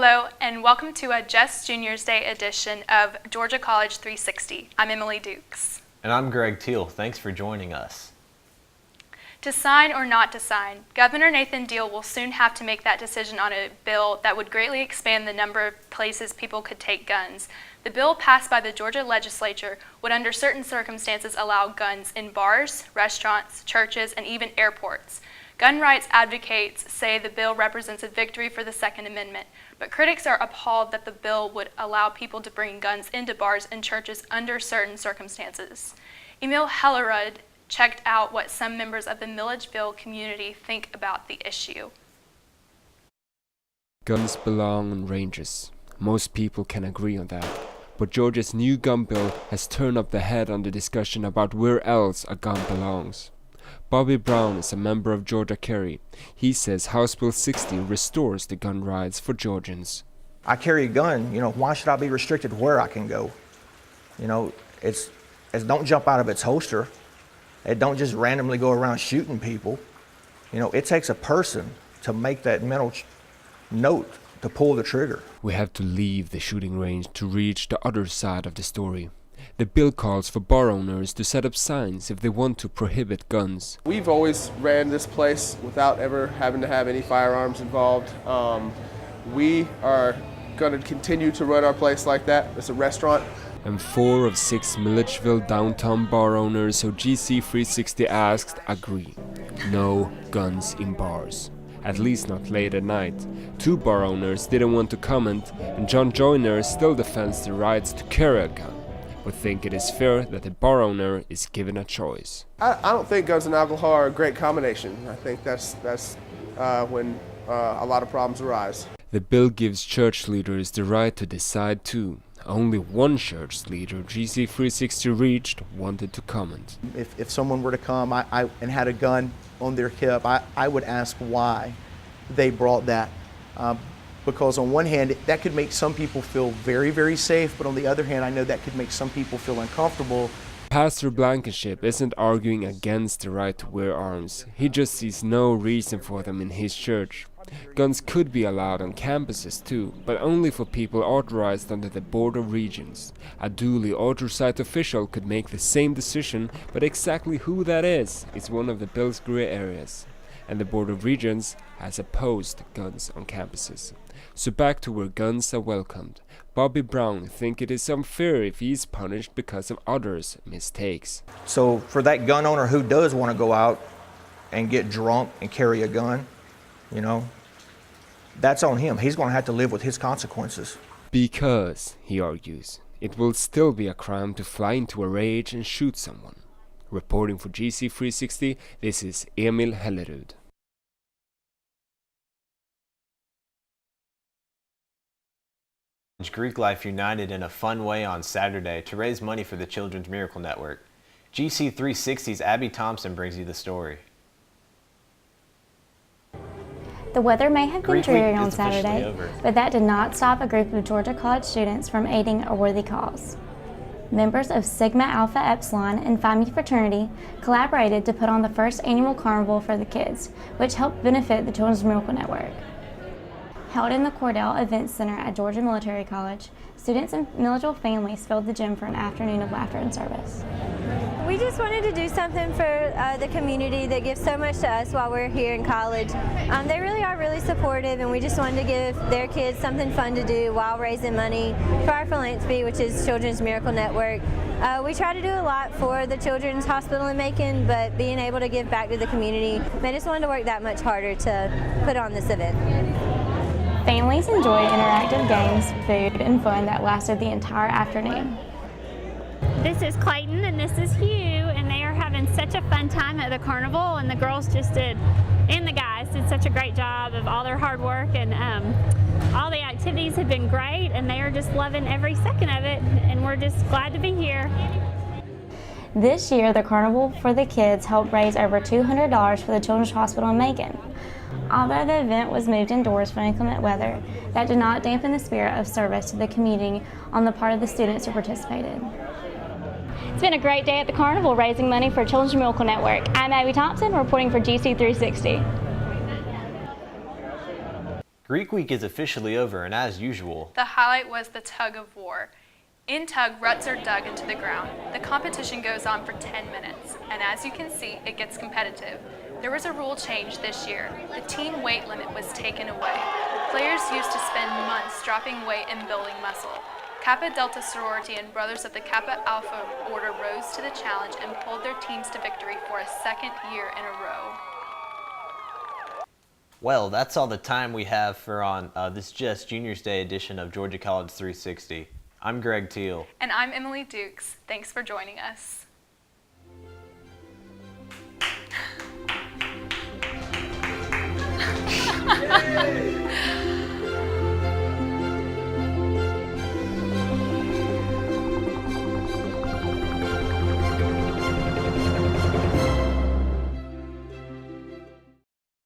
Hello, and welcome to a Just Juniors Day edition of Georgia College 360. I'm Emily Dukes. And I'm Greg Teel. Thanks for joining us. To sign or not to sign, Governor Nathan Teel will soon have to make that decision on a bill that would greatly expand the number of places people could take guns. The bill passed by the Georgia legislature would under certain circumstances allow guns in bars, restaurants, churches, and even airports. Gun rights advocates say the bill represents a victory for the Second Amendment, but critics are appalled that the bill would allow people to bring guns into bars and churches under certain circumstances. Emil Hellerud checked out what some members of the Milledgeville community think about the issue. Guns belong on ranges. Most people can agree on that. But Georgia's new gun bill has turned up the head on the discussion about where else a gun belongs. Bobby Brown is a member of Georgia Carry. He says House Bill 60 restores the gun rights for Georgians. I carry a gun, why should I be restricted where I can go? It's don't jump out of its holster. It don't just randomly go around shooting people. It takes a person to make that mental note to pull the trigger. We have to leave the shooting range to reach the other side of the story. The bill calls for bar owners to set up signs if they want to prohibit guns. We've always ran this place without ever having to have any firearms involved. We are going to continue to run our place like that. It's a restaurant. And 4 of 6 Milledgeville downtown bar owners who GC360 asked agree. No guns in bars. At least not late at night. 2 bar owners didn't want to comment, and John Joyner still defends the rights to carry a gun, but think it is fair that the bar owner is given a choice. I don't think guns and alcohol are a great combination. I think that's when a lot of problems arise. The bill gives church leaders the right to decide too. Only one church leader GC360 reached wanted to comment. If someone were to come and had a gun on their hip, I would ask why they brought that. Because on one hand, that could make some people feel very, very safe, but on the other hand, I know that could make some people feel uncomfortable. Pastor Blankenship isn't arguing against the right to wear arms. He just sees no reason for them in his church. Guns could be allowed on campuses too, but only for people authorized under the Board of Regents. A duly authorized official could make the same decision, but exactly who that is one of the bill's gray areas. And the Board of Regents has opposed guns on campuses. So back to where guns are welcomed. Bobby Brown thinks it is unfair if he is punished because of others' mistakes. So for that gun owner who does want to go out and get drunk and carry a gun, that's on him. He's going to have to live with his consequences. Because, he argues, it will still be a crime to fly into a rage and shoot someone. Reporting for GC360, this is Emil Hellerud. Greek Life united in a fun way on Saturday to raise money for the Children's Miracle Network. GC360's Abby Thompson brings you the story. The weather may have been dreary on officially Saturday, over. but that did not stop a group of Georgia College students from aiding a worthy cause. Members of Sigma Alpha Epsilon and Phi Mu fraternity collaborated to put on the first annual Carnival for the kids, which helped benefit the Children's Miracle Network. Held in the Cordell Events Center at Georgia Military College, students and Milledgeville families filled the gym for an afternoon of laughter and service. We just wanted to do something for the community that gives so much to us while we're here in college. They really are really supportive, and we just wanted to give their kids something fun to do while raising money for our philanthropy, which is Children's Miracle Network. We try to do a lot for the Children's Hospital in Macon, but being able to give back to the community made us want to work that much harder to put on this event. Families enjoyed interactive games, food, and fun that lasted the entire afternoon. This is Clayton and this is Hugh, and they are having such a fun time at the carnival, and the girls just did, and the guys did such a great job of all their hard work, and all the activities have been great, and they are just loving every second of it, and we're just glad to be here. This year, the Carnival for the Kids helped raise over $200 for the Children's Hospital in Macon. Although the event was moved indoors for inclement weather, that did not dampen the spirit of service to the community on the part of the students who participated. It's been a great day at the Carnival raising money for Children's Miracle Network. I'm Abby Thompson reporting for GC360. Greek Week is officially over, and as usual, The highlight was the tug of war. In tug, ruts are dug into the ground. The competition goes on for 10 minutes, and as you can see, it gets competitive. There was a rule change this year. The team weight limit was taken away. Players used to spend months dropping weight and building muscle. Kappa Delta sorority and Brothers of the Kappa Alpha Order rose to the challenge and pulled their teams to victory for a second year in a row. well, that's all the time we have for on this Just Juniors Day edition of Georgia College 360. I'm Greg Teel. And I'm Emily Dukes. Thanks for joining us. Yay!